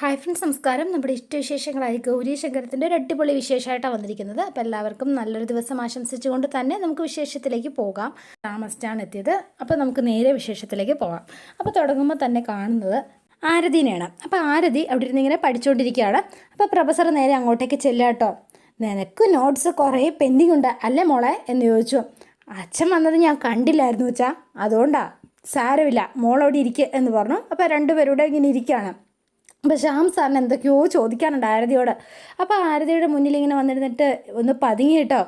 Hi friends, നമസ്കാരം. നമ്മുടെ ഇഷ്ടവിശേഷങ്ങളായി ഗൗരി ശങ്കരത്തിൻ്റെ ഒരു അടിപൊളി വിശേഷമായിട്ടാണ് വന്നിരിക്കുന്നത്. അപ്പോൾ എല്ലാവർക്കും നല്ലൊരു ദിവസം ആശംസിച്ചുകൊണ്ട് തന്നെ നമുക്ക് വിശേഷത്തിലേക്ക് പോകാം. താമസിച്ചാണ് എത്തിയത്. അപ്പോൾ നമുക്ക് നേരെ വിശേഷത്തിലേക്ക് പോകാം. അപ്പോൾ തുടങ്ങുമ്പോൾ തന്നെ കാണുന്നത് ആരതിനെയാണ്. അപ്പോൾ ആരതി അവിടെ ഇരുന്ന് ഇങ്ങനെ പഠിച്ചുകൊണ്ടിരിക്കുകയാണ്. അപ്പോൾ പ്രൊഫസർ നേരെ അങ്ങോട്ടേക്ക് ചെല്ലാട്ടോ. നിനക്ക് നോട്ട്സ് കുറേ പെൻഡിങ് ഉണ്ട് അല്ലേ മോളെ എന്ന് ചോദിച്ചു. അച്ഛൻ വന്നത് ഞാൻ കണ്ടില്ലായിരുന്നു വെച്ചാൽ, അതുകൊണ്ടാണ്. സാരമില്ല, മോളവിടെ ഇരിക്കുക എന്ന് പറഞ്ഞു. അപ്പോൾ രണ്ടുപേരുടെ ഇങ്ങനെ ഇരിക്കുകയാണ്. അപ്പോൾ ശ്യാം സാറിന് എന്തൊക്കെയോ ചോദിക്കാനുണ്ട് ആരതിയോട്. അപ്പോൾ ആരതിയുടെ മുന്നിൽ ഇങ്ങനെ വന്നിരുന്നിട്ട് ഒന്ന് പതുങ്ങി കേട്ടോ.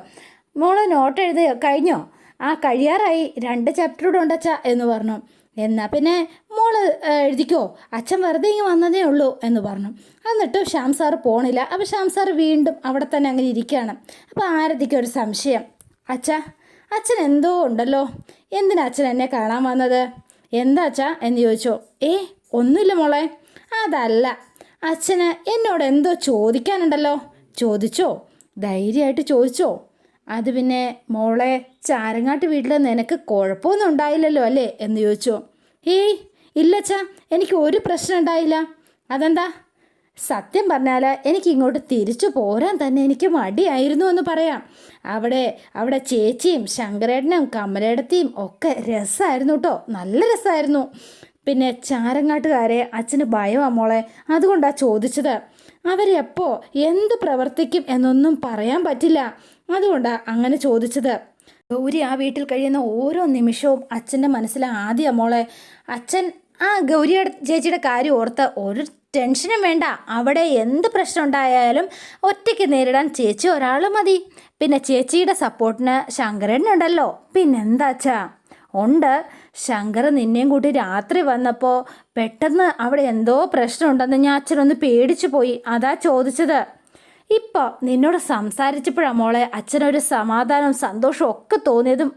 മോള് നോട്ട് എഴുതി കഴിഞ്ഞോ? ആ കഴിയാറായി, 2 ചാപ്റ്ററൂടെ ഉണ്ടച്ച എന്ന് പറഞ്ഞു. എന്നാൽ പിന്നെ മോള് എഴുതിക്കോ, അച്ഛൻ വെറുതെ ഇങ്ങനെ വന്നതേ ഉള്ളൂ എന്ന് പറഞ്ഞു. എന്നിട്ട് ശ്യാം സാറ് പോണില്ല. അപ്പോൾ ശ്യാം സാറ് വീണ്ടും അവിടെ തന്നെ അങ്ങനെ ഇരിക്കുകയാണ്. അപ്പോൾ ആരതിക്ക് ഒരു സംശയം. അച്ഛൻ എന്തോ ഉണ്ടല്ലോ, എന്തിനാ അച്ഛൻ എന്നെ കാണാൻ വന്നത്? എന്താ അച്ഛാ എന്ന് ചോദിച്ചോ. ഒന്നുമില്ല മോളെ, അതല്ല, അച്ഛന് എന്നോട് എന്തോ ചോദിക്കാനുണ്ടല്ലോ. ചോദിച്ചോ, ധൈര്യമായിട്ട് ചോദിച്ചോ. അത് പിന്നെ മോളെ, ചാരങ്ങാട്ട് വീട്ടിൽ നിനക്ക് കുഴപ്പമൊന്നും ഉണ്ടായില്ലല്ലോ അല്ലേ എന്ന് ചോദിച്ചു. ഇല്ലച്ചാ, എനിക്ക് ഒരു പ്രശ്നം ഉണ്ടായില്ല. അതെന്താ? സത്യം പറഞ്ഞാൽ എനിക്ക് ഇങ്ങോട്ട് തിരിച്ചു പോരാൻ തന്നെ എനിക്ക് മടിയായിരുന്നു എന്ന് പറയാം. അവിടെ ചേച്ചിയും ശങ്കരേട്ടനും കമലേടത്തിയും ഒക്കെ രസമായിരുന്നു കേട്ടോ, നല്ല രസമായിരുന്നു. പിന്നെ ചാരങ്ങാട്ടുകാരെ അച്ഛന് ഭയമാണ് മോളെ, അതുകൊണ്ടാണ് ചോദിച്ചത്. അവരെപ്പോൾ എന്ത് പ്രവർത്തിക്കും എന്നൊന്നും പറയാൻ പറ്റില്ല, അതുകൊണ്ടാണ് അങ്ങനെ ചോദിച്ചത്. ഗൗരി ആ വീട്ടിൽ കഴിയുന്ന ഓരോ നിമിഷവും അച്ഛൻ്റെ മനസ്സിൽ ആദ്യമാണ് മോളെ. അച്ഛൻ ആ ഗൗരിയുടെ ചേച്ചിയുടെ കാര്യം ഓർത്ത് ഒരു ടെൻഷനും വേണ്ട. അവിടെ എന്ത് പ്രശ്നം ഉണ്ടായാലും ഒറ്റയ്ക്ക് നേരിടാൻ ചേച്ചി ഒരാൾ മതി. പിന്നെ ചേച്ചിയുടെ സപ്പോർട്ടിന് ശങ്കരേട്ടനുണ്ടല്ലോ. പിന്നെന്താച്ചാ ഉണ്ട്. ശങ്കർ നിന്നെയും കൂട്ടി രാത്രി വന്നപ്പോൾ പെട്ടെന്ന് അവിടെ എന്തോ പ്രശ്നമുണ്ടെന്ന് ഞാൻ അച്ഛനൊന്ന് പേടിച്ചു പോയി, അതാ ചോദിച്ചത്. ഇപ്പോൾ നിന്നോട് സംസാരിച്ചപ്പോഴാണ് മോളെ അച്ഛനൊരു സമാധാനവും സന്തോഷവും ഒക്കെ തോന്നിയതും.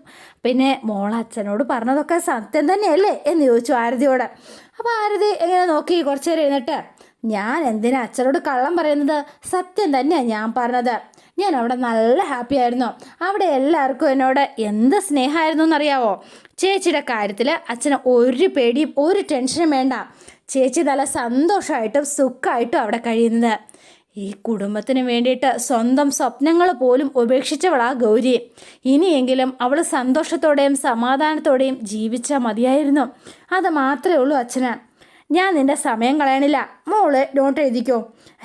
പിന്നെ മോൾ അച്ഛനോട് പറഞ്ഞതൊക്കെ സത്യം തന്നെയല്ലേ എന്ന് ചോദിച്ചു ആരതിയോട്. അപ്പോൾ ആരതി എങ്ങനെ നോക്കി കുറച്ചു നേരം ഇരുന്നിട്ട്, ഞാൻ എന്തിനാ അച്ഛനോട് കള്ളം പറയുന്നത്? സത്യം തന്നെയാണ് ഞാൻ പറഞ്ഞത്. ഞാൻ അവിടെ നല്ല ഹാപ്പി ആയിരുന്നു. അവിടെ എല്ലാവർക്കും എന്നോട് എന്ത് സ്നേഹമായിരുന്നു എന്നറിയാവോ? ചേച്ചിയുടെ കാര്യത്തിൽ അച്ഛന് ഒരു പേടിയും ഒരു ടെൻഷനും വേണ്ട. ചേച്ചി നല്ല സന്തോഷമായിട്ടും സുഖമായിട്ടും അവിടെ കഴിയുന്നത്. ഈ കുടുംബത്തിന് വേണ്ടിയിട്ട് സ്വന്തം സ്വപ്നങ്ങൾ പോലും ഉപേക്ഷിച്ചവളാ ഗൗരി. ഇനിയെങ്കിലും അവൾ സന്തോഷത്തോടെയും സമാധാനത്തോടെയും ജീവിച്ചാൽ മതിയായിരുന്നു. അത് മാത്രമേ ഉള്ളൂ അച്ഛന്. ഞാൻ നിൻ്റെ സമയം കളയണില്ല, മോള് നോട്ട് എഴുതിക്കോ.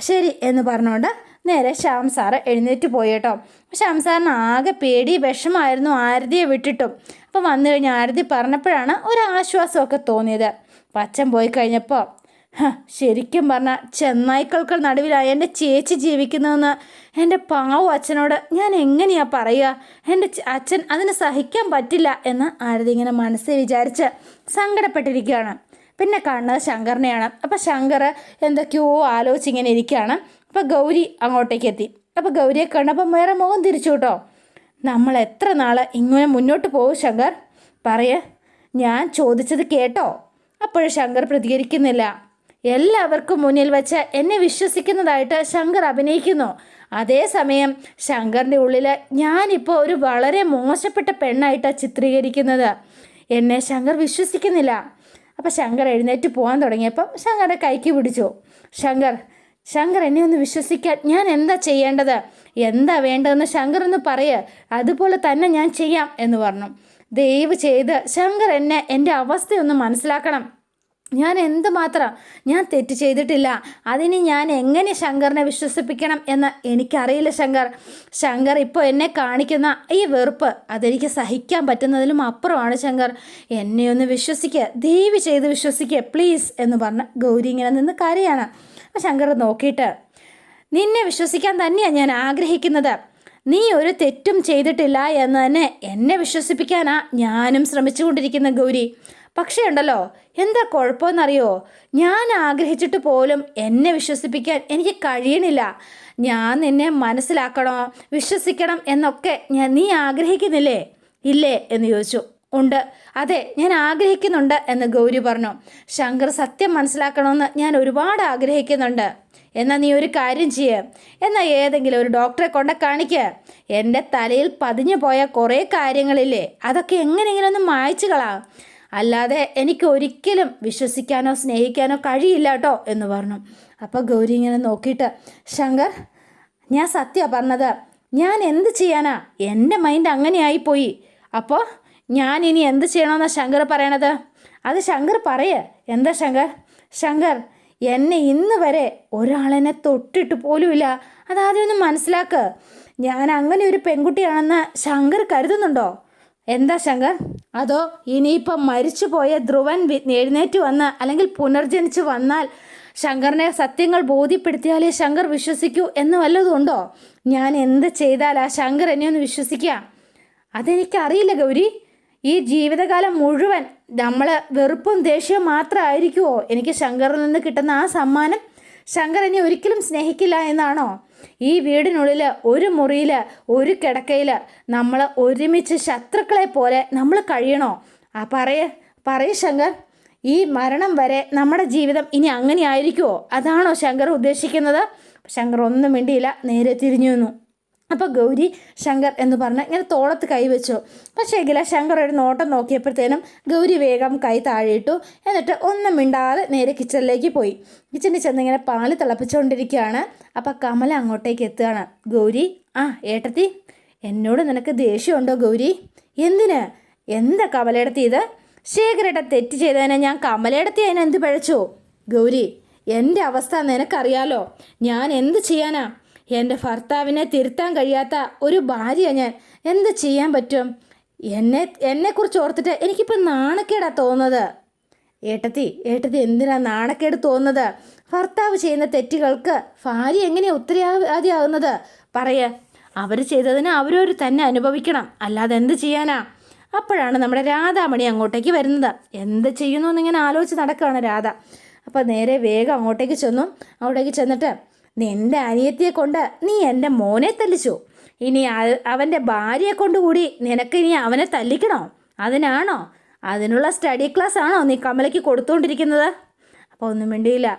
ശരി എന്ന് പറഞ്ഞുകൊണ്ട് നേരെ ശ്യാം സാറ് എഴുന്നേറ്റ് പോയി കേട്ടോ. ശ്യാം സാറിന് ആകെ പേടി വിഷമായിരുന്നു ആരതിയെ വിട്ടിട്ടും. അപ്പോൾ വന്നു കഴിഞ്ഞ് ആരതി പറഞ്ഞപ്പോഴാണ് ഒരു ആശ്വാസമൊക്കെ തോന്നിയത്. അച്ഛൻ പോയി കഴിഞ്ഞപ്പോൾ ശരിക്കും പറഞ്ഞാൽ ചെന്നായ്ക്കൾക്ക് നടുവിലായി എൻ്റെ ചേച്ചി ജീവിക്കുന്നതെന്ന് എൻ്റെ പാവം അച്ഛനോട് ഞാൻ എങ്ങനെയാ പറയുക? എൻ്റെ അച്ഛൻ അതിന് സഹിക്കാൻ പറ്റില്ല എന്ന് ആരതി ഇങ്ങനെ മനസ്സിൽ വിചാരിച്ച് സങ്കടപ്പെട്ടിരിക്കുകയാണ്. പിന്നെ കാണുന്നത് ശങ്കറിനെയാണ്. അപ്പോൾ ശങ്കർ എന്തൊക്കെയോ ആലോചിച്ചിങ്ങനെ ഇരിക്കുകയാണ്. അപ്പോൾ ഗൗരി അങ്ങോട്ടേക്ക് എത്തി. അപ്പോൾ ഗൗരിയെ കണ്ടപ്പോൾ വേറെ മുഖം തിരിച്ചു കേട്ടോ. നമ്മൾ എത്ര നാൾ ഇങ്ങനെ മുന്നോട്ട് പോകും ശങ്കർ? ഞാൻ ചോദിച്ചത് കേട്ടോ? അപ്പോഴും ശങ്കർ പ്രതികരിക്കുന്നില്ല. എല്ലാവർക്കും മുന്നിൽ വെച്ച് എന്നെ വിശ്വസിക്കുന്നതായിട്ട് ശങ്കർ അഭിനയിക്കുന്നു. അതേസമയം ശങ്കറിൻ്റെ ഉള്ളിൽ ഞാനിപ്പോൾ ഒരു വളരെ മോശപ്പെട്ട പെണ്ണായിട്ടാണ് ചിത്രീകരിക്കുന്നത്. എന്നെ ശങ്കർ വിശ്വസിക്കുന്നില്ല. അപ്പോൾ ശങ്കർ എഴുന്നേറ്റ് പോകാൻ തുടങ്ങിയപ്പം ശങ്കറുടെ കൈക്ക് പിടിച്ചു. ശങ്കർ എന്നെ ഒന്ന് വിശ്വസിക്കാൻ ഞാൻ എന്താ ചെയ്യേണ്ടത്, എന്താ വേണ്ടതെന്ന് ശങ്കർ ഒന്ന് പറയുക, അതുപോലെ തന്നെ ഞാൻ ചെയ്യാം എന്ന് പറഞ്ഞു. ദയവ് ചെയ്ത് ശങ്കർ എൻ്റെ അവസ്ഥയൊന്ന് മനസ്സിലാക്കണം. ഞാൻ ഞാൻ തെറ്റ് ചെയ്തിട്ടില്ല. അതിന് ഞാൻ എങ്ങനെ ശങ്കറിനെ വിശ്വസിപ്പിക്കണം എന്ന് എനിക്കറിയില്ല ശങ്കർ ഇപ്പോൾ എന്നെ കാണിക്കുന്ന ഈ വെറുപ്പ് അതെനിക്ക് സഹിക്കാൻ പറ്റുന്നതിലും അപ്പുറമാണ് ശങ്കർ. എന്നെ ഒന്ന് വിശ്വസിക്കുക, ദയവ് ചെയ്ത് വിശ്വസിക്കുക പ്ലീസ് എന്ന് പറഞ്ഞ് ഗൗരി ഇങ്ങനെ നിന്ന് കരയാണ്. അപ്പോൾ ശങ്കർ നോക്കിയിട്ട്, നിന്നെ വിശ്വസിക്കാൻ തന്നെയാണ് ഞാൻ ആഗ്രഹിക്കുന്നത്. നീ ഒരു തെറ്റും ചെയ്തിട്ടില്ല എന്ന് തന്നെ എന്നെ വിശ്വസിപ്പിക്കാനാ ഞാനും ശ്രമിച്ചുകൊണ്ടിരിക്കുന്ന ഗൗരി. പക്ഷേ ഉണ്ടല്ലോ, എന്താ കുഴപ്പമെന്നറിയോ? ഞാൻ ആഗ്രഹിച്ചിട്ട് പോലും എന്നെ വിശ്വസിപ്പിക്കാൻ എനിക്ക് കഴിയണില്ല. ഞാൻ നിന്നെ മനസ്സിലാക്കണോ വിശ്വസിക്കണം എന്നൊക്കെ നീ ആഗ്രഹിക്കുന്നില്ലേ? ഇല്ലേ എന്ന് ചോദിച്ചു. ഉണ്ട്, അതെ ഞാൻ ആഗ്രഹിക്കുന്നുണ്ട് എന്ന് ഗൗരി പറഞ്ഞു. ശങ്കർ സത്യം മനസ്സിലാക്കണമെന്ന് ഞാൻ ഒരുപാട് ആഗ്രഹിക്കുന്നുണ്ട്. എന്നാൽ നീ ഒരു കാര്യം ചെയ്യ്, എന്നാൽ ഏതെങ്കിലും ഒരു ഡോക്ടറെ കൊണ്ട് കാണിക്കുക. എൻ്റെ തലയിൽ പതിഞ്ഞു പോയ കുറേ കാര്യങ്ങളില്ലേ, അതൊക്കെ എങ്ങനെയെങ്കിലും ഒന്ന് മായ്ച്ചു കളാം. അല്ലാതെ എനിക്ക് ഒരിക്കലും വിശ്വസിക്കാനോ സ്നേഹിക്കാനോ കഴിയില്ല കേട്ടോ എന്ന് പറഞ്ഞു. അപ്പോൾ ഗൗരി ഇങ്ങനെ നോക്കിയിട്ട്, ശങ്കർ, ഞാൻ സത്യമാണ് പറഞ്ഞത്, ഞാൻ എന്ത് ചെയ്യാനാ, എൻ്റെ മൈൻഡ് അങ്ങനെ ആയിപ്പോയി. അപ്പോൾ ഞാൻ ഇനി എന്ത് ചെയ്യണമെന്നാണ് ശങ്കർ പറയണത്? അത് ശങ്കർ പറയേ. എന്താ ശങ്കർ? ശങ്കർ, എന്നെ ഇന്ന് വരെ ഒരാളെന്നെ തൊട്ടിട്ട് പോലുമില്ല. അതാദ്യം ഒന്ന് മനസ്സിലാക്ക്. ഞാൻ അങ്ങനെ ഒരു പെൺകുട്ടിയാണെന്ന് ശങ്കർ കരുതുന്നുണ്ടോ? എന്താ ശങ്കർ? അതോ ഇനിയിപ്പം മരിച്ചു പോയ ധ്രുവൻ എഴുന്നേറ്റ് വന്ന് അല്ലെങ്കിൽ പുനർജനിച്ച് വന്നാൽ ശങ്കറിനെ സത്യങ്ങൾ ബോധ്യപ്പെടുത്തിയാലേ ശങ്കർ വിശ്വസിക്കൂ എന്ന് വല്ലതും ഉണ്ടോ? ഞാൻ എന്ത് ചെയ്താലാ ശങ്കർ എന്നെ ഒന്ന് വിശ്വസിക്കുക? അതെനിക്കറിയില്ല ഗൗരി. ഈ ജീവിതകാലം മുഴുവൻ നമ്മൾ വെറുപ്പും ദേഷ്യവും മാത്രമായിരിക്കുമോ എനിക്ക് ശങ്കറിൽ നിന്ന് കിട്ടുന്ന ആ സമ്മാനം? ശങ്കർ എന്നെ ഒരിക്കലും സ്നേഹിക്കില്ല എന്നാണോ? ഈ വീടിനുള്ളിൽ ഒരു മുറിയിൽ ഒരു കിടക്കയിൽ നമ്മൾ ഒരുമിച്ച് ശത്രുക്കളെ പോലെ നമ്മൾ കഴിയണോ? പറയേ ശങ്കർ, ഈ മരണം വരെ നമ്മുടെ ജീവിതം ഇനി അങ്ങനെ ആയിരിക്കുമോ? അതാണോ ശങ്കർ ഉദ്ദേശിക്കുന്നത്? ശങ്കർ ഒന്നും മിണ്ടിയില്ല, നേരെ തിരിഞ്ഞു നിന്നു. അപ്പോൾ ഗൗരി ശങ്കർ എന്ന് പറഞ്ഞ് ഇങ്ങനെ തോളത്ത് കൈവച്ചു. പക്ഷേ എങ്കില ശങ്കർ ഒരു നോട്ടം നോക്കിയപ്പോഴത്തേനും ഗൗരി വേഗം കൈ താഴെയിട്ടു. എന്നിട്ട് ഒന്നും മിണ്ടാതെ നേരെ കിച്ചണിലേക്ക് പോയി. കിച്ചണിൽ ചെന്ന് ഇങ്ങനെ പാല് തിളപ്പിച്ചുകൊണ്ടിരിക്കുകയാണ്. അപ്പോൾ കമല അങ്ങോട്ടേക്ക് എത്തുകയാണ്. ഗൗരി, ഏട്ടത്തി, എന്നോട് നിനക്ക് ദേഷ്യമുണ്ടോ ഗൗരി? എന്തിന്? എന്താ കമലയെടുത്തി ഇത്? ശേഖരേട്ടൻ തെറ്റ് ചെയ്തതിനെ ഞാൻ കമലയെടുത്തി അതിനെ എന്ത് പഴച്ചു? ഗൗരി, എൻ്റെ അവസ്ഥ നിനക്കറിയാലോ. ഞാൻ എന്ത് ചെയ്യാനാ? എൻ്റെ ഭർത്താവിനെ തിരുത്താൻ കഴിയാത്ത ഒരു ഭാര്യ ഞാൻ. എന്ത് ചെയ്യാൻ പറ്റും? എന്നെക്കുറിച്ച് ഓർത്തിട്ട് എനിക്കിപ്പോൾ നാണക്കേടാണ് തോന്നുന്നത്. ഏട്ടത്തി എന്തിനാ നാണക്കേട് തോന്നുന്നത്? ഭർത്താവ് ചെയ്യുന്ന തെറ്റുകൾക്ക് ഭാര്യ എങ്ങനെയാണ് ഉത്തരവാദിയാകുന്നത്? അവർ ചെയ്തതിന് അവരൊരു തന്നെ അനുഭവിക്കണം, അല്ലാതെ എന്ത് ചെയ്യാനാ? അപ്പോഴാണ് നമ്മുടെ രാധാമണി അങ്ങോട്ടേക്ക് വരുന്നത്. എന്ത് ചെയ്യുന്നു എന്നിങ്ങനെ ആലോചിച്ച് നടക്കുകയാണ് രാധ. അപ്പോൾ നേരെ വേഗം അങ്ങോട്ടേക്ക് ചെന്നിട്ട്, നിൻ്റെ അനിയത്തിയെ കൊണ്ട് നീ എൻ്റെ മോനെ തല്ലിച്ചു, ഇനി അവൻ്റെ ഭാര്യയെ കൊണ്ടുകൂടി നിനക്കിനി അവനെ തല്ലിക്കണോ? അതിനുള്ള സ്റ്റഡി ക്ലാസ് ആണോ നീ കമലയ്ക്ക് കൊടുത്തുകൊണ്ടിരിക്കുന്നത്? അപ്പോൾ ഒന്നും മിണ്ടിയില്ല.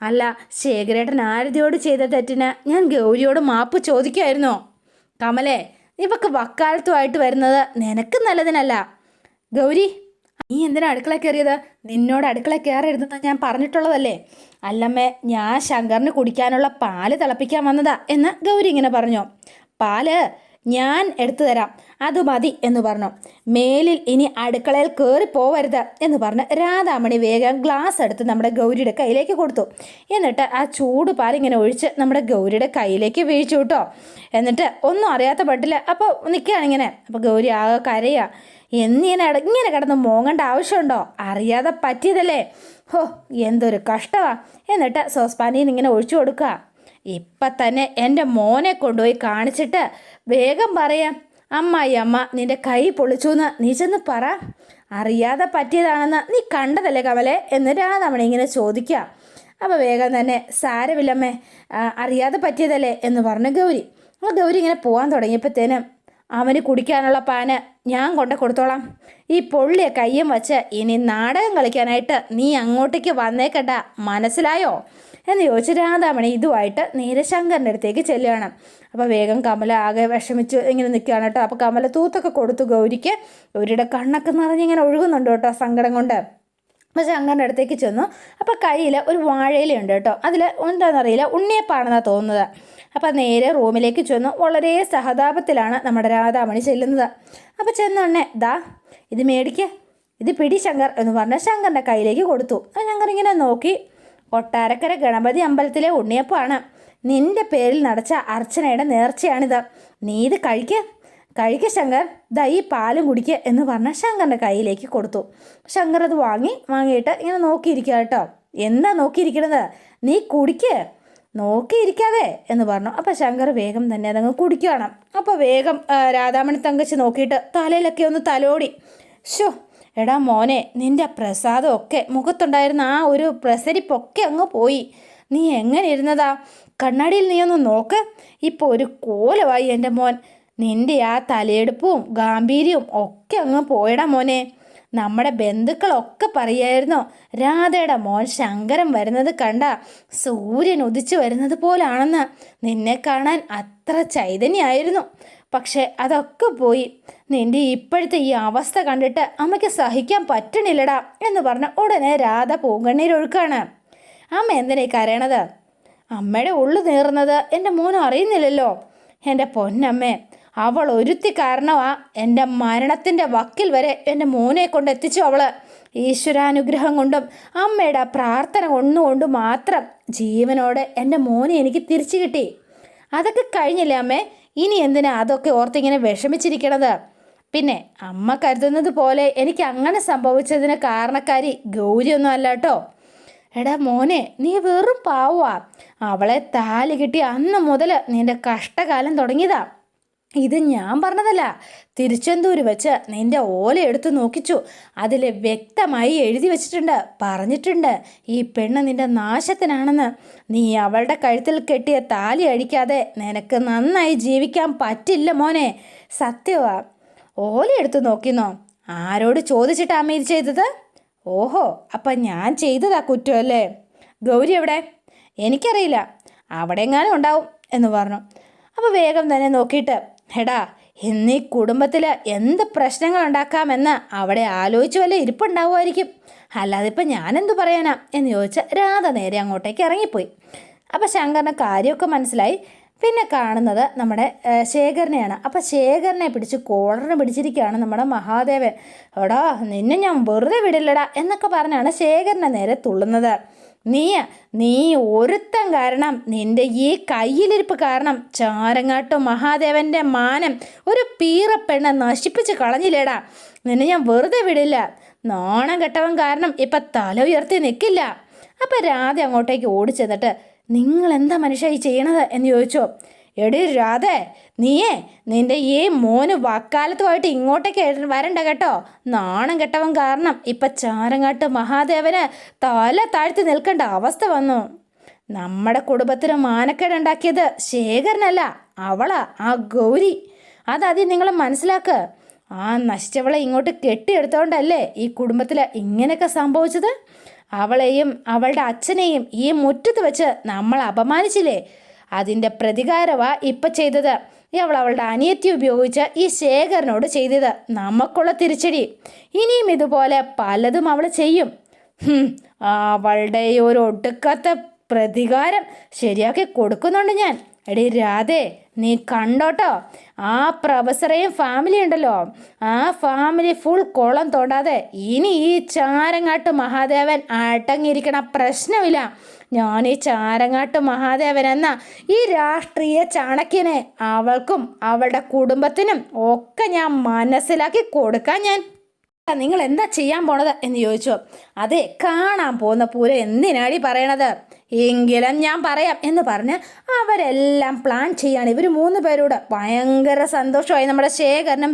അല്ല, ശേഖരേട്ടൻ ആരതിയോട് ചെയ്ത തെറ്റിന് ഞാൻ ഗൗരിയോട് മാപ്പ് ചോദിക്കുമായിരുന്നോ? കമലേ, ഇവക്ക് വക്കാലത്തുമായിട്ട് വരുന്നത് നിനക്ക് നല്ലതിനല്ല. ഗൗരി, നീ എന്തിനാ അടുക്കള കയറിയത്? നിന്നോട് അടുക്കള കയറരുതെന്ന് ഞാൻ പറഞ്ഞിട്ടുള്ളതല്ലേ? അല്ലമ്മേ, ഞാൻ ശങ്കറിന് കുടിക്കാനുള്ള പാല് തിളപ്പിക്കാൻ വന്നതാ എന്ന് ഗൗരി ഇങ്ങനെ പറഞ്ഞു. പാല് ഞാൻ എടുത്തു തരാം, അത് മതി എന്ന് പറഞ്ഞു. മേലിൽ ഇനി അടുക്കളയിൽ കയറി പോവരുത് എന്ന് പറഞ്ഞ് രാധാമണി വേഗം ഗ്ലാസ് എടുത്ത് നമ്മുടെ ഗൗരിയുടെ കയ്യിലേക്ക് കൊടുത്തു. എന്നിട്ട് ആ ചൂട് പാലിങ്ങനെ ഒഴിച്ച് നമ്മുടെ ഗൗരിയുടെ കയ്യിലേക്ക് വീഴ്ചു കേട്ടോ. എന്നിട്ട് ഒന്നും അറിയാത്ത പട്ടില്ല അപ്പോൾ നിൽക്കുകയാണിങ്ങനെ. അപ്പോൾ ഗൗരി ആകെ കരയുക. ഇങ്ങനെ കിടന്ന് മോങ്ങേണ്ട ആവശ്യമുണ്ടോ? അറിയാതെ പറ്റിയതല്ലേ. ഹോ, എന്തൊരു കഷ്ടമാണ്. എന്നിട്ട് സോസ്പാനിയിൽ ഇങ്ങനെ ഒഴിച്ചു കൊടുക്കുക. ഇപ്പം തന്നെ എൻ്റെ മോനെ കൊണ്ടുപോയി കാണിച്ചിട്ട് വേഗം പറയാം, അമ്മ നിൻ്റെ കൈ പൊളിച്ചു എന്ന് നീ ചെന്ന് പറ. അറിയാതെ പറ്റിയതാണെന്ന് നീ കണ്ടതല്ലേ കമലെ എന്ന് രാധാമണി ഇങ്ങനെ ചോദിക്കുക. അപ്പോൾ വേഗം തന്നെ, സാരമില്ലമ്മേ, അറിയാതെ പറ്റിയതല്ലേ എന്ന് പറഞ്ഞ് ഗൗരി. അപ്പോൾ ഗൗരി ഇങ്ങനെ പോകാൻ തുടങ്ങിയപ്പോഴത്തേനും, അവന് കുടിക്കാനുള്ള പാന് ഞാൻ കൊടുത്തോളാം. ഈ പൊള്ളിയ കയ്യും വച്ച് ഇനി നാടകം കളിക്കാനായിട്ട് നീ അങ്ങോട്ടേക്ക് വന്നേക്കണ്ട, മനസ്സിലായോ എന്ന് ചോദിച്ച് രാധാമണി ഇതുമായിട്ട് നേരെ ശങ്കറിൻ്റെ അടുത്തേക്ക് ചെല്ലുകയാണ്. അപ്പോൾ വേഗം കമല ആകെ വിഷമിച്ച് ഇങ്ങനെ നിൽക്കുകയാണ് കേട്ടോ. അപ്പോൾ കമല തൂത്തൊക്കെ കൊടുത്തു ഗൗരിക്ക്. ഗൗരിയുടെ കണ്ണൊക്കെ നിറഞ്ഞിങ്ങനെ ഒഴുകുന്നുണ്ട് കേട്ടോ സങ്കടം കൊണ്ട്. അപ്പോൾ ശങ്കറിൻ്റെ അടുത്തേക്ക് ചെന്നു. അപ്പോൾ കയ്യിൽ ഒരു വാഴയിലുണ്ട് കേട്ടോ. അതിൽ എന്താണെന്നറിയില്ല, ഉണ്ണിയപ്പാണെന്നാണ് തോന്നുന്നത്. അപ്പോൾ നേരെ റൂമിലേക്ക് ചെന്നു. വളരെ സഹതാപത്തിലാണ് നമ്മുടെ രാധാമണി ചെല്ലുന്നത്. അപ്പോൾ ചെന്നുണ്ണെ, ഇത് മേടിക്ക്, ഇത് പിടി ശങ്കർ എന്ന് പറഞ്ഞ് ശങ്കറിൻ്റെ കയ്യിലേക്ക് കൊടുത്തു. ശങ്കർ ഇങ്ങനെ നോക്കി. കൊട്ടാരക്കര ഗണപതി അമ്പലത്തിലെ ഉണ്ണിയപ്പമാണ്. നിൻ്റെ പേരിൽ നടച്ച അർച്ചനയുടെ നേർച്ചയാണിത്. നീ ഇത് കഴിക്ക് ശങ്കർ, ഈ പാലും കുടിക്കുക എന്ന് പറഞ്ഞ് ശങ്കറിൻ്റെ കയ്യിലേക്ക് കൊടുത്തു. ശങ്കർ അത് വാങ്ങിയിട്ട് ഇങ്ങനെ നോക്കിയിരിക്കുക കേട്ടോ. എന്താ നോക്കിയിരിക്കണത്? നീ കുടിക്ക്, നോക്കിയിരിക്കാതെ എന്ന് പറഞ്ഞു. അപ്പോൾ ശങ്കർ വേഗം തന്നെ അതങ്ങ് കുടിക്കുകയാണ്. അപ്പോൾ വേഗം രാധാമണി തങ്കച്ചി നോക്കിയിട്ട് തലയിലൊക്കെ ഒന്ന് തലോടി. ശോ, എടാ മോനെ, നിൻ്റെ പ്രസാദമൊക്കെ മുഖത്തുണ്ടായിരുന്ന ആ ഒരു പ്രസരിപ്പൊക്കെ അങ്ങ് പോയി. നീ എങ്ങനെ ഇരുന്നതാ? കണ്ണാടിയിൽ നീ ഒന്ന് നോക്ക്. ഇപ്പോൾ ഒരു കോലമായി എൻ്റെ മോൻ. നിൻ്റെ ആ തലയെടുപ്പും ഗാംഭീര്യവും ഒക്കെ അങ്ങ് പോയടാ മോനെ. നമ്മുടെ ബന്ധുക്കളൊക്കെ പറയായിരുന്നു, രാധയുടെ മോൻ ശങ്കരൻ വരുന്നത് കണ്ട സൂര്യൻ ഉദിച്ചു വരുന്നത് പോലാണെന്ന്. നിന്നെ കാണാൻ അത്ര ചൈതന്യമായിരുന്നു. പക്ഷെ അതൊക്കെ പോയി. നിന്റെ ഇപ്പോഴത്തെ ഈ അവസ്ഥ കണ്ടിട്ട് അമ്മയ്ക്ക് സഹിക്കാൻ പറ്റണില്ലടാ എന്ന് പറഞ്ഞ ഉടനെ രാധ പൂങ്കണ്ണീരൊഴുക്കാണ്. അമ്മ എന്തിനാ കരയണത്? അമ്മയുടെ ഉള്ളു നീറുന്നത് എൻ്റെ മോനും അറിയുന്നില്ലല്ലോ. എൻ്റെ പൊന്നമ്മേ, അവൾ ഒരുത്തി കാരണമാ എൻ്റെ മരണത്തിൻ്റെ വക്കിൽ വരെ എൻ്റെ മോനെ കൊണ്ട് എത്തിച്ചു അവള്. ഈശ്വരാനുഗ്രഹം കൊണ്ടും അമ്മയുടെ പ്രാർത്ഥന കൊണ്ടും മാത്രം ജീവനോടെ എൻ്റെ മോനെ എനിക്ക് തിരിച്ചു കിട്ടി. അതൊക്കെ കഴിഞ്ഞില്ലേ അമ്മേ, ഇനി എന്തിനാ അതൊക്കെ ഓർത്തിങ്ങനെ വിഷമിച്ചിരിക്കണത്? പിന്നെ അമ്മ കരുതുന്നത് പോലെ എനിക്ക് അങ്ങനെ സംഭവിച്ചതിന് കാരണക്കാരി ഗൗരിയൊന്നും അല്ല കേട്ടോ. എടാ മോനെ, നീ വെറും പാവാ. അവളെ താലി കിട്ടി അന്ന് മുതൽ നിന്റെ കഷ്ടകാലം തുടങ്ങിയതാ. ഇത് ഞാൻ പറഞ്ഞതല്ല. തിരുച്ചെന്തൂർ വെച്ച് നിന്റെ ഓല എടുത്തു നോക്കിച്ചു. അതിൽ വ്യക്തമായി എഴുതി വെച്ചിട്ടുണ്ട്, പറഞ്ഞിട്ടുണ്ട് ഈ പെണ്ണ് നിന്റെ നാശത്തിനാണെന്ന്. നീ അവളുടെ കഴുത്തിൽ കെട്ടിയ താലി അഴിക്കാതെ നിനക്ക് നന്നായി ജീവിക്കാൻ പറ്റില്ല മോനെ. സത്യവാ. ഓല എടുത്തു നോക്കിന്നോ? ആരോട് ചോദിച്ചിട്ടാ അമ്മ ഇത് ചെയ്തത്? ഓഹോ, അപ്പം ഞാൻ ചെയ്തതാ കുറ്റമല്ലേ? ഗൗരി എവിടെ? എനിക്കറിയില്ല, അവിടെ എങ്ങാനും ഉണ്ടാവും എന്ന് പറഞ്ഞു. അപ്പോൾ വേഗം തന്നെ നോക്കിയിട്ട്, എടാ എന്നീ കുടുംബത്തിൽ എന്ത് പ്രശ്നങ്ങൾ ഉണ്ടാക്കാമെന്ന് അവിടെ ആലോചിച്ച് വല്ല ഇരിപ്പുണ്ടാവുമായിരിക്കും. അല്ലാതെ ഇപ്പം ഞാനെന്തു പറയാനാ എന്ന് ചോദിച്ച് രാധ നേരെ അങ്ങോട്ടേക്ക് ഇറങ്ങിപ്പോയി. അപ്പോൾ ശങ്കറിന് കാര്യമൊക്കെ മനസ്സിലായി. പിന്നെ കാണുന്നത് നമ്മുടെ ശേഖരനെയാണ്. അപ്പം ശേഖരനെ പിടിച്ച് കോളറിന് പിടിച്ചിരിക്കുകയാണ് നമ്മുടെ മഹാദേവൻ. എടാ നിന്നെ ഞാൻ വെറുതെ വിടില്ലടാ എന്നൊക്കെ പറഞ്ഞാണ് ശേഖരനെ നേരെ തുള്ളുന്നത്. നീ ഒരുത്തൻ കാരണം, നിന്റെ ഈ കയ്യിലിരിപ്പ് കാരണം ചാരങ്ങാട്ട് മഹാദേവൻ്റെ മാനം ഒരു പീറപ്പെണ്ണ നശിപ്പിച്ച് കളഞ്ഞില്ലേടാ. നിന്നെ ഞാൻ വെറുതെ വിടില്ല. നാണം കെട്ടവൻ കാരണം ഇപ്പം തല ഉയർത്തി നിൽക്കില്ല. അപ്പം രാധ അങ്ങോട്ടേക്ക് ഓടിച്ചെന്നിട്ട്, നിങ്ങൾ എന്താ മനുഷ്യ ഈ ചെയ്യണത് എന്ന് ചോദിച്ചോ. എടി രാധേ, നിന്റെ ഈ മോന് വക്കാലത്തുമായിട്ട് ഇങ്ങോട്ടേക്ക് വരണ്ട കേട്ടോ. നാണം കെട്ടവൻ കാരണം ഇപ്പം ചാരങ്ങാട്ട് മഹാദേവന് തല താഴ്ത്തി നിൽക്കേണ്ട അവസ്ഥ വന്നു. നമ്മുടെ കുടുംബത്തിന് മാനക്കേടുണ്ടാക്കിയത് ശേഖരനല്ല, അവളാ, ആ ഗൗരി. അതാദ്യം നിങ്ങൾ മനസ്സിലാക്കുക. ആ നശിച്ചവളെ ഇങ്ങോട്ട് കെട്ടിയെടുത്തോണ്ടല്ലേ ഈ കുടുംബത്തിൽ ഇങ്ങനെയൊക്കെ സംഭവിച്ചത്. അവളെയും അവളുടെ അച്ഛനെയും ഈ മുറ്റത്ത് വെച്ച് നമ്മൾ അപമാനിച്ചില്ലേ, അതിൻ്റെ പ്രതികാരവാ ഇപ്പം ചെയ്തത്. അവളുടെ അനിയത്തി ഉപയോഗിച്ച് ഈ ശേഖരനോട് ചെയ്തത് നമുക്കുള്ള തിരിച്ചടി. ഇനിയും ഇതുപോലെ പലതും അവൾ ചെയ്യും. അവളുടെ ഒരു ഒടുക്കത്തെ പ്രതികാരം ശരിയാക്കി കൊടുക്കുന്നുണ്ട് ഞാൻ. എടി രാധേ, നീ കണ്ടോട്ടോ. ആ പ്രൊഫസറേയും ഫാമിലി ഉണ്ടല്ലോ, ആ ഫാമിലി ഫുൾ കുളം തോണ്ടാതെ ഇനി ഈ ചാരങ്ങാട്ട് മഹാദേവൻ അടങ്ങിയിരിക്കണ പ്രശ്നമില്ല. ഞാൻ ഈ ചാരങ്ങാട്ട് മഹാദേവൻ എന്ന ഈ രാഷ്ട്രീയ ചാണക്യനെ അവൾക്കും അവളുടെ കുടുംബത്തിനും ഒക്കെ ഞാൻ മനസ്സിലാക്കി കൊടുക്കാൻ ഞാൻ. നിങ്ങൾ എന്താ ചെയ്യാൻ പോണത് എന്ന് ചോദിച്ചു. അതെ, കാണാൻ പോകുന്ന പൂരം എന്തിനാടി പറയണത്? എങ്കിലും ഞാൻ പറയാം എന്ന് പറഞ്ഞ് അവരെല്ലാം പ്ലാൻ ചെയ്യാണ്. ഇവർ 3 പേരോട് ഭയങ്കര സന്തോഷമായി. നമ്മുടെ ശേഖരനും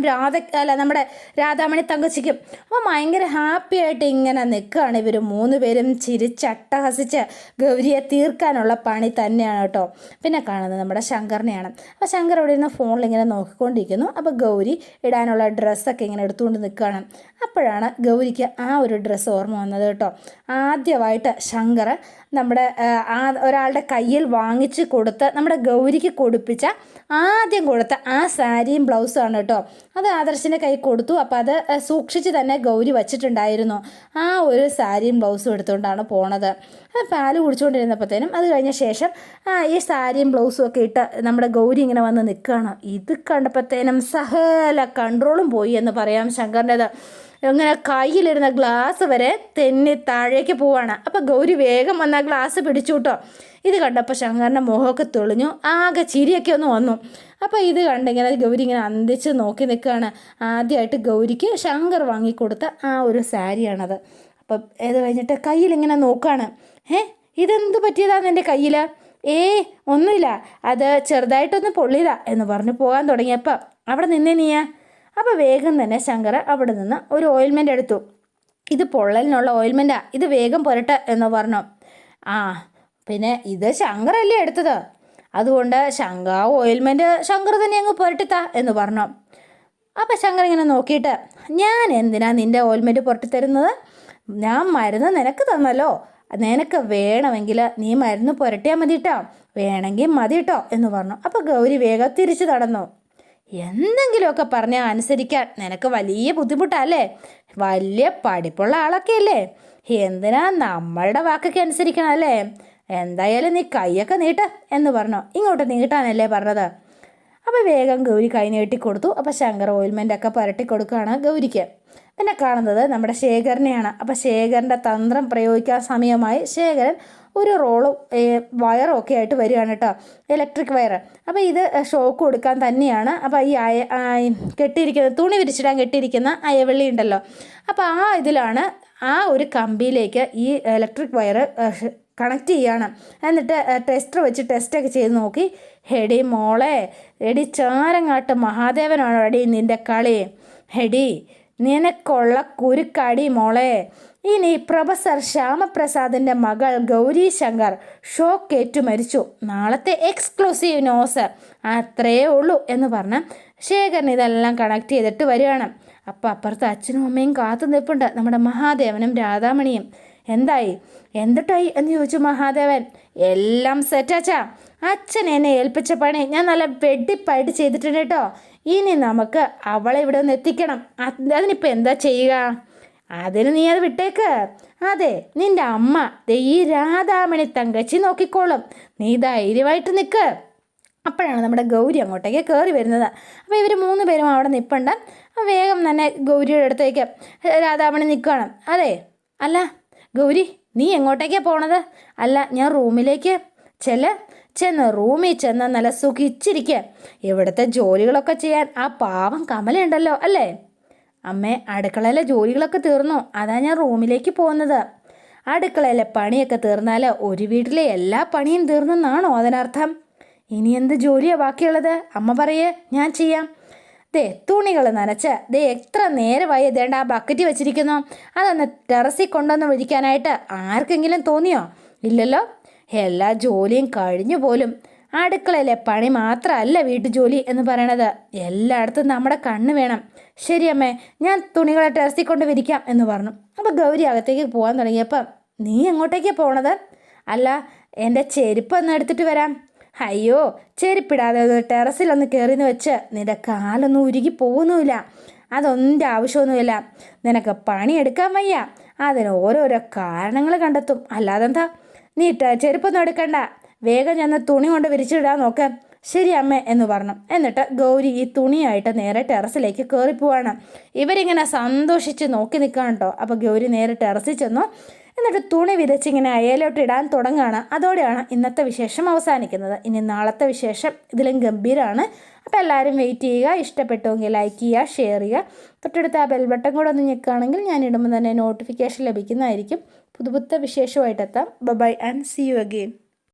നമ്മുടെ രാധാമണി തങ്കച്ചിക്കും. അപ്പോൾ ഭയങ്കര ഹാപ്പി ആയിട്ട് ഇങ്ങനെ നിൽക്കുകയാണ്. ഇവർ 3 പേരും ചിരിച്ചട്ടഹസിച്ച് ഗൗരിയെ തീർക്കാനുള്ള പണി തന്നെയാണ് കേട്ടോ. പിന്നെ കാണുന്നത് നമ്മുടെ ശങ്കറിനെയാണ്. അപ്പോൾ ശങ്കർ ഇവിടെ നിന്ന് ഫോണിൽ ഇങ്ങനെ നോക്കിക്കൊണ്ടിരിക്കുന്നു. അപ്പോൾ ഗൗരി ഇടാനുള്ള ഡ്രസ്സൊക്കെ ഇങ്ങനെ എടുത്തുകൊണ്ട് നിൽക്കുകയാണ്. അപ്പോഴാണ് ഗൗരിക്ക് ആ ഒരു ഡ്രസ്സ് ഓർമ്മ വന്നത് കേട്ടോ. ആദ്യമായിട്ട് ശങ്കർ നമ്മുടെ ഒരാളുടെ കയ്യിൽ വാങ്ങിച്ച് കൊടുത്ത് നമ്മുടെ ഗൗരിക്ക് ആദ്യം കൊടുത്ത ആ സാരിയും ബ്ലൗസുമാണ് കേട്ടോ. അത് ആദർശിൻ്റെ കൈ കൊടുത്തു. അപ്പോൾ അത് സൂക്ഷിച്ച് തന്നെ ഗൗരി വച്ചിട്ടുണ്ടായിരുന്നു. ആ ഒരു സാരിയും ബ്ലൗസും എടുത്തുകൊണ്ടാണ് പോണത്. പാല് കുടിച്ചുകൊണ്ടിരുന്നപ്പോഴത്തേനും അത് കഴിഞ്ഞ ശേഷം ഈ സാരിയും ബ്ലൗസും ഒക്കെ ഇട്ട് നമ്മുടെ ഗൗരി ഇങ്ങനെ വന്ന് നിൽക്കുകയാണ്. ഇത് കണ്ടപ്പോഴത്തേനും സകല കൺട്രോളും പോയി എന്ന് പറയാം ശങ്കറിൻ്റെത്. ഇങ്ങനെ കയ്യിലിരുന്ന ഗ്ലാസ് വരെ തെന്നി താഴേക്ക് പോവാണ്. അപ്പോൾ ഗൗരി വേഗം വന്ന ഗ്ലാസ് പിടിച്ചു കേട്ടോ. ഇത് കണ്ടപ്പോൾ ശങ്കറിൻ്റെ മുഖമൊക്കെ തെളിഞ്ഞു, ആകെ ചിരിയൊക്കെ ഒന്ന് വന്നു. അപ്പോൾ ഇത് കണ്ടിങ്ങനെ ഗൗരി ഇങ്ങനെ അന്തിച്ച് നോക്കി നിൽക്കുകയാണ്. ആദ്യമായിട്ട് ഗൗരിക്ക് ശങ്കർ വാങ്ങിക്കൊടുത്ത ആ ഒരു സാരിയാണത്. അപ്പം ഇത് കഴിഞ്ഞിട്ട് കയ്യിലിങ്ങനെ നോക്കുകയാണ്. ഇതെന്ത് പറ്റിയതാണ് എൻ്റെ കയ്യിൽ? ഒന്നുമില്ല, അത് ചെറുതായിട്ടൊന്ന് പൊള്ളിയതാ എന്ന് പറഞ്ഞ് പോകാൻ തുടങ്ങിയപ്പോൾ അവിടെ നിന്നേ നീയാ. അപ്പോൾ വേഗം തന്നെ ശങ്കർ അവിടെ നിന്ന് ഒരു ഓയിൽമെൻ്റ് എടുത്തു. ഇത് പൊള്ളലിനുള്ള ഓയിൽമെൻറ്റാണ്, ഇത് വേഗം പുരട്ടെ എന്ന് പറഞ്ഞു. പിന്നെ ഇത് ശങ്കറല്ലേ എടുത്തത്, അതുകൊണ്ട് ഓയിൽമെൻറ്റ് ശങ്കർ തന്നെ അങ്ങ് പുരട്ടിത്താ എന്ന് പറഞ്ഞു. അപ്പോൾ ശങ്കർ ഇങ്ങനെ നോക്കിയിട്ട്, ഞാൻ എന്തിനാ നിൻ്റെ ഓയിൽമെൻറ്റ് പുരട്ടിത്തരുന്നത്? ഞാൻ മരുന്ന് നിനക്ക് തന്നല്ലോ, നിനക്ക് വേണമെങ്കിൽ നീ മരുന്ന് പുരട്ടിയാൽ മതി കേട്ടോ, വേണമെങ്കിൽ മതി കേട്ടോ എന്ന് പറഞ്ഞു. അപ്പോൾ ഗൗരി വേഗം തിരിച്ചു നടന്നു. എന്തെങ്കിലുമൊക്കെ പറഞ്ഞാൽ അനുസരിക്കാൻ നിനക്ക് വലിയ ബുദ്ധിമുട്ടല്ലേ? വലിയ പഠിപ്പുള്ള ആളൊക്കെ അല്ലേ, എന്തിനാ നമ്മളുടെ വാക്കൊക്കെ അനുസരിക്കണം അല്ലേ? എന്തായാലും നീ കൈയൊക്കെ നീട്ട് എന്ന് പറഞ്ഞു. ഇങ്ങോട്ട് നീട്ടാനല്ലേ പറഞ്ഞത്? അപ്പോൾ വേഗം ഗൗരി കൈ നീട്ടി കൊടുത്തു. അപ്പോൾ ശങ്കർ ഓയിൽമെൻ്റൊക്കെ പുരട്ടി കൊടുക്കുകയാണ് ഗൗരിക്ക്. പിന്നെ കാണുന്നത് നമ്മുടെ ശേഖരനെയാണ്. അപ്പോൾ ശേഖരൻ്റെ തന്ത്രം പ്രയോഗിക്കാൻ സമയമായി. ശേഖരൻ ഒരു റോളും വയറും ഒക്കെ ആയിട്ട് വരികയാണ് കേട്ടോ, ഇലക്ട്രിക് വയർ. അപ്പോൾ ഇത് ഷോക്ക് കൊടുക്കാൻ തന്നെയാണ്. അപ്പോൾ ഈ കെട്ടിയിരിക്കുന്ന തുണി വിരിച്ചിടാൻ കെട്ടിയിരിക്കുന്ന അയവെള്ളി ഉണ്ടല്ലോ, അപ്പോൾ ആ ഇതിലാണ് ആ ഒരു കമ്പിയിലേക്ക് ഈ ഇലക്ട്രിക് വയർ കണക്ട് ചെയ്യണം. എന്നിട്ട് ടെസ്റ്റർ വെച്ച് ടെസ്റ്റൊക്കെ ചെയ്ത് നോക്കി. ഹെടി മോളെ, എടി ചാരങ്ങാട്ട് മഹാദേവനാണോ എടി നിൻ്റെ കളി? ഹെടി നിനക്കുള്ള കുരുക്കടി മോളെ. ഇനി പ്രൊഫസർ ശ്യാമപ്രസാദിൻ്റെ മകൾ ഗൗരി ശങ്കർ ഷോക്കേറ്റു മരിച്ചു. നാളത്തെ എക്സ്ക്ലൂസീവ് ന്യൂസ്, അത്രയേ ഉള്ളൂ എന്ന് പറഞ്ഞ് ശേഖരൻ ഇതെല്ലാം കണക്ട് ചെയ്തിട്ട് വരികയാണ്. അപ്പം അപ്പുറത്ത് അച്ഛനും അമ്മയും കാത്തു നിൽപ്പുണ്ട്, നമ്മുടെ മഹാദേവനും രാധാമണിയും. എന്തായി എന്തിട്ടായി എന്ന് ചോദിച്ചു മഹാദേവൻ. എല്ലാം സെറ്റാച്ചാ, അച്ഛൻ എന്നെ ഏൽപ്പിച്ച പണി ഞാൻ നല്ല വെടിപ്പായിട്ട് ചെയ്തിട്ടുണ്ട് കേട്ടോ. ഇനി നമുക്ക് അവളെ ഇവിടെ ഒന്ന് എത്തിക്കണം. അതിനിപ്പോൾ എന്താ ചെയ്യുക? അതിന് നീ അത് വിട്ടേക്ക്. അതെ, നിൻ്റെ അമ്മ ഈ രാധാമണി തങ്കച്ചി നോക്കിക്കോളും. നീ ധൈര്യമായിട്ട് നിൽക്ക്. അപ്പോഴാണ് നമ്മുടെ ഗൗരി അങ്ങോട്ടേക്ക് കയറി വരുന്നത്. അപ്പോൾ ഇവർ 3 പേരും അവിടെ നിൽപ്പുണ്ട്. വേഗം തന്നെ ഗൗരിയുടെ അടുത്തേക്ക് രാധാമണി നിൽക്കുകയാണ്. അതെ, അല്ല ഗൗരി, നീ എങ്ങോട്ടേക്കാണ് പോണത്? അല്ല, ഞാൻ റൂമിലേക്ക്. ചെന്ന് റൂമിൽ ചെന്ന് നല്ല സുഖിച്ചിരിക്കുക. ഇവിടുത്തെ ജോലികളൊക്കെ ചെയ്യാൻ ആ പാവം കമലുണ്ടല്ലോ അല്ലേ? അമ്മേ, അടുക്കളയിലെ ജോലികളൊക്കെ തീർന്നു, അതാ ഞാൻ റൂമിലേക്ക് പോകുന്നത്. അടുക്കളയിലെ പണിയൊക്കെ തീർന്നാൽ ഒരു വീട്ടിലെ എല്ലാ പണിയും തീർന്നെന്നാണോ അതിനർത്ഥം? ഇനി എന്ത് ജോലിയാണ് ബാക്കിയുള്ളത്? അമ്മ പറയേ, ഞാൻ ചെയ്യാം. ദേ തുണികൾ നനച്ച് ദേ എത്ര നേരമായി ദേണ്ട ആ ബക്കറ്റ് വെച്ചിരിക്കുന്നു. അതൊന്ന് ടെറസിൽ കൊണ്ടുവന്ന് വിരിക്കാനായിട്ട് ആർക്കെങ്കിലും തോന്നിയോ? ഇല്ലല്ലോ. എല്ലാ ജോലിയും കഴിഞ്ഞു പോലും. അടുക്കളയിലെ പണി മാത്രമല്ല വീട്ടുജോലി എന്ന് പറയണത്, എല്ലായിടത്തും നമ്മുടെ കണ്ണ് വേണം. ശരി അമ്മേ, ഞാൻ തുണികളെ ടെറസിൽ കൊണ്ട് വിരിക്കാം എന്ന് പറഞ്ഞു. അപ്പോൾ ഗൗരി അകത്തേക്ക് പോകാൻ തുടങ്ങിയപ്പം, നീ എങ്ങോട്ടേക്കാണ് പോണത്? അല്ല, എൻ്റെ ചെരുപ്പ് ഒന്ന് എടുത്തിട്ട് വരാം. അയ്യോ, ചെരുപ്പിടാതെ ടെറസിലൊന്ന് കയറിയെന്ന് വെച്ച് നിന്റെ കാലൊന്നും ഉരുകി പോകുന്നുമില്ല. അതൊന്നിൻ്റെ ആവശ്യമൊന്നുമില്ല. നിനക്ക് പണിയെടുക്കാൻ വയ്യ, അതിന് ഓരോരോ കാരണങ്ങൾ കണ്ടെത്തും. അല്ലാതെന്താ? നീ ചെരുപ്പൊന്നും എടുക്കണ്ട, വേഗം ചെന്ന് തുണി കൊണ്ട് വിരിച്ചിടാൻ നോക്ക്. ശരി അമ്മേ എന്ന് പറഞ്ഞു. എന്നിട്ട് ഗൗരി ഈ തുണിയായിട്ട് നേരെ ടെറസിലേക്ക് കയറിപ്പോവാണ്. ഇവരിങ്ങനെ സന്തോഷിച്ച് നോക്കി നിൽക്കുകയാണ് കേട്ടോ. അപ്പോൾ ഗൗരി നേരെ ടെറസിൽ ചെന്നു. എന്നിട്ട് തുണി വിരിച്ചിങ്ങനെ അയലോട്ട് ഇടാൻ തുടങ്ങുകയാണ്. അതോടെയാണ് ഇന്നത്തെ വിശേഷം അവസാനിക്കുന്നത്. ഇനി നാളത്തെ വിശേഷം ഇതിലും ഗംഭീരമാണ്. അപ്പോൾ എല്ലാവരും വെയിറ്റ് ചെയ്യുക. ഇഷ്ടപ്പെട്ടുവെങ്കിൽ ലൈക്ക് ചെയ്യുക, ഷെയർ ചെയ്യുക. തൊട്ടടുത്ത് ആ ബെൽ ബട്ടൺ കൂടെ ഒന്ന് ഞെക്കുകയാണെങ്കിൽ ഞാൻ ഇടുമ്പോൾ തന്നെ നോട്ടിഫിക്കേഷൻ ലഭിക്കുന്നതായിരിക്കും. പുതുപുത്ത വിശേഷമായിട്ടെത്താം. Bye and see you again.